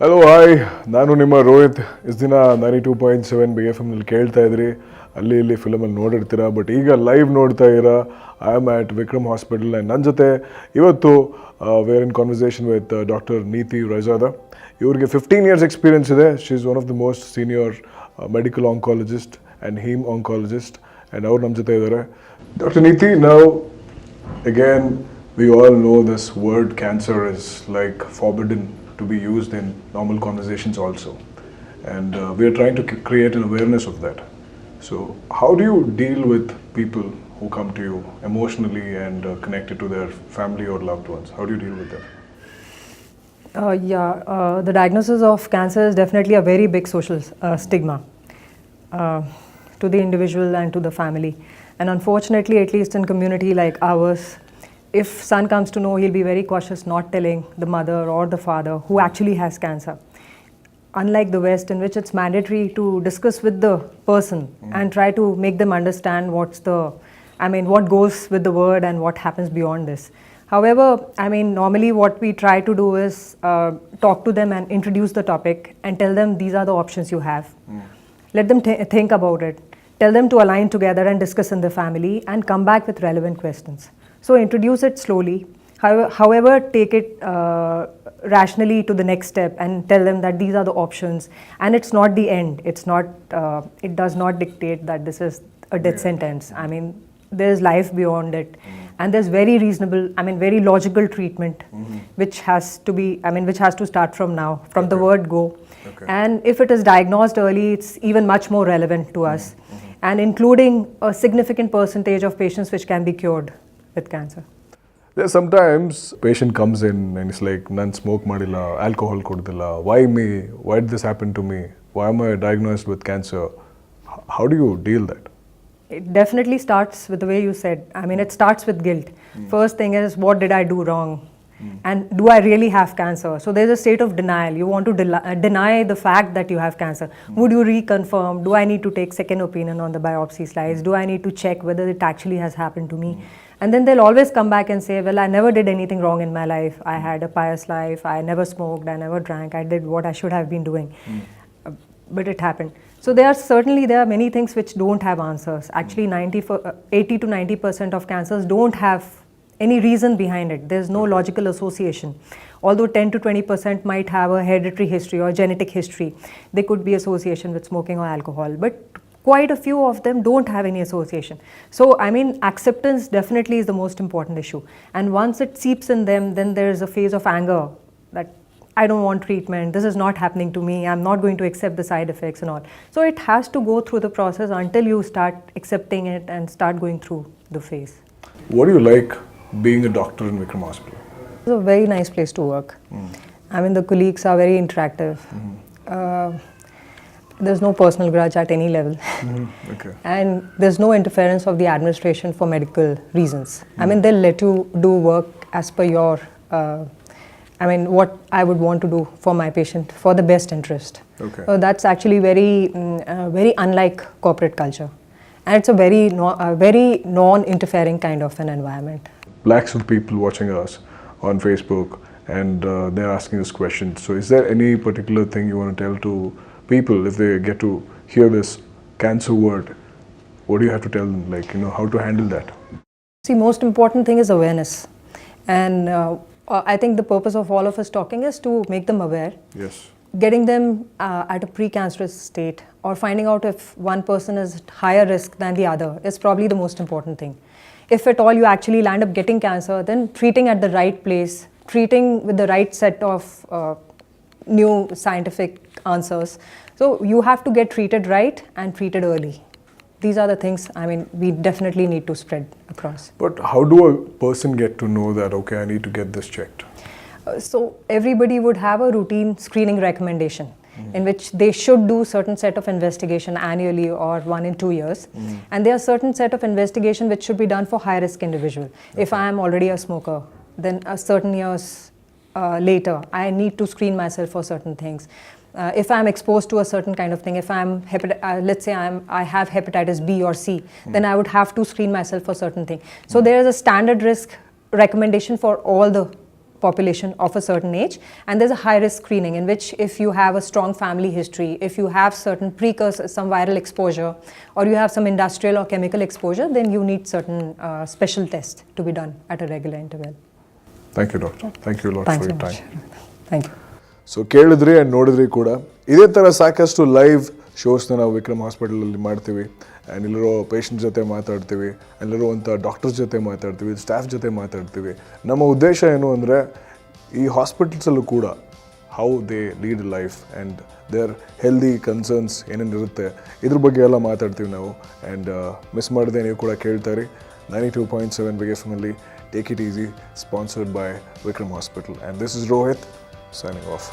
Hello hi, ನಾನು ನಿಮ್ಮ ರೋಹಿತ್. ಇಷ್ಟು ದಿನ 92.7 BFMನಲ್ಲಿ ಕೇಳ್ತಾ ಇದ್ರಿ, ಅಲ್ಲಿ ಇಲ್ಲಿ ಫಿಲಮಲ್ಲಿ ನೋಡಿರ್ತೀರ. ಬಟ್ ಈಗ ಲೈವ್ ನೋಡ್ತಾ ಇದ್ದೀರಾ. I am at Vikram hospital and ನನ್ನ ಜೊತೆ ಇವತ್ತು we're in conversation with doctor Neeti Raizada. ಇವ್ರಿಗೆ 15 years ಎಕ್ಸ್ಪೀರಿಯನ್ಸ್ ಇದೆ. She is one of the most senior medical oncologist and heme oncologist, and ಅವ್ರು ನಮ್ಮ ಜೊತೆ ಇದ್ದಾರೆ. ಡಾಕ್ಟರ್ ನೀತಿ, ನಾವು again we all know this word cancer is like forbidden to be used in normal conversations also, and we are trying to create an awareness of that. So how do you deal with people who come to you emotionally and connected to their family or loved ones? How do you deal with them? The diagnosis of cancer is definitely a very big social stigma to the individual and to the family. And unfortunately, at least in community like ours, if son comes to know, he'll be very cautious not telling the mother or the father who actually has cancer. Unlike the West, in which it's mandatory to discuss with the person and try to make them understand what goes with the word and what happens beyond this. However, normally what we try to do is talk to them and introduce the topic and tell them these are the options you have. Let them think about it. Tell them to align together and discuss in the family and come back with relevant questions. So introduce it slowly. However, take it rationally to the next step and tell them that these are the options, and it's not the end. It's not. It does not dictate that this is a death sentence. There's life beyond it, and there's very reasonable, very logical treatment, which has to be, which has to start from now, from the word go. Okay. And if it is diagnosed early, it's even much more relevant to us, and including a significant percentage of patients which can be cured with cancer. There's sometimes patient comes in and it's like, nan smoke madilla, alcohol kodilla, why me, why did this happen to me, why am I diagnosed with cancer? How do you deal that? It definitely starts with the way you said. It starts with guilt. First thing is, what did I do wrong? And do I really have cancer? So there's a state of denial. You want to deny the fact that you have cancer. Would you reconfirm? Do I need to take second opinion on the biopsy slides? Do I need to check whether it actually has happened to me? And then they'll always come back and say, well, I never did anything wrong in my life. I had a pious life. I never smoked. I never drank. I did what I should have been doing. But it happened. So there are many things which don't have answers. Actually, 80 to 90% of cancers don't have any reason behind it. There's no logical association. Although 10 to 20% might have a hereditary history or genetic history, there could be association with smoking or alcohol. But quite a few of them don't have any association. So, acceptance definitely is the most important issue. And once it seeps in them, then there's a phase of anger that I don't want treatment, this is not happening to me, I'm not going to accept the side effects and all. So it has to go through the process until you start accepting it and start going through the phase. What do you like being a doctor in Vikram Hospital? It's a very nice place to work. The colleagues are very interactive. There's no personal grudge at any level. Okay. And there's no interference of the administration for medical reasons. They'll let you do work as per your, what I would want to do for my patient for the best interest. Okay. So that's actually very unlike corporate culture. And it's a very non-interfering kind of an environment. Lakhs of people watching us on Facebook, and they're asking us questions. So is there any particular thing you want to tell to people if they get to hear this cancer word? What do you have to tell them, how to handle that? See, most important thing is awareness. And I think the purpose of all of us talking is to make them aware. Yes. Getting them at a precancerous state, or finding out if one person is higher risk than the other is probably the most important thing. If at all you actually land up getting cancer, then treating at the right place, treating with the right set of new scientific answers. So you have to get treated right and treated early. These are the things, we definitely need to spread across. But how do a person get to know that, okay, I need to get this checked? So everybody would have a routine screening recommendation in which they should do certain set of investigation annually or 1 in 2 years. And there are certain set of investigation which should be done for high risk individual. If I am already a smoker, then a certain years later I need to screen myself for certain things. if I'm exposed to a certain kind of thing, if let's say I have hepatitis B or C, then I would have to screen myself for certain thing. So there is a standard risk recommendation for all the population of a certain age, and there's a high risk screening in which if you have a strong family history, if you have certain precursors, some viral exposure, or you have some industrial or chemical exposure, then you need certain special tests to be done at a regular interval. Thank you, doctor. Thank you a lot Thanks for so your much. time. Thank you. So ಕೇಳಿದ್ರಿ and ನೋಡಿದ್ರಿ ಕೂಡ. ಇದೇ ಥರ ಸಾಕಷ್ಟು live ಶೋಸ್ನ ನಾವು ವಿಕ್ರಮ್ ಹಾಸ್ಪಿಟಲಲ್ಲಿ ಮಾಡ್ತೀವಿ. And ಇಲ್ಲಿರೋ ಪೇಷಂಟ್ ಜೊತೆ ಮಾತಾಡ್ತೀವಿ, ಅಲ್ಲಿರುವಂಥ ಡಾಕ್ಟರ್ಸ್ ಜೊತೆ ಮಾತಾಡ್ತೀವಿ, ಸ್ಟಾಫ್ ಜೊತೆ ಮಾತಾಡ್ತೀವಿ. ನಮ್ಮ ಉದ್ದೇಶ ಏನು ಅಂದರೆ ಈ ಹಾಸ್ಪಿಟಲ್ಸಲ್ಲೂ ಕೂಡ how they lead life and their healthy concerns ಏನೇನಿರುತ್ತೆ ಇದ್ರ ಬಗ್ಗೆ ಎಲ್ಲ ಮಾತಾಡ್ತೀವಿ ನಾವು. ಆ್ಯಂಡ್ ಮಿಸ್ ಮಾಡದೆ ನೀವು ಕೂಡ ಕೇಳ್ತಾರೆ 92.7 Big FM-ಅಲ್ಲಿ Take It Easy, sponsored by Vikram Hospital. And this is Rohit, signing off.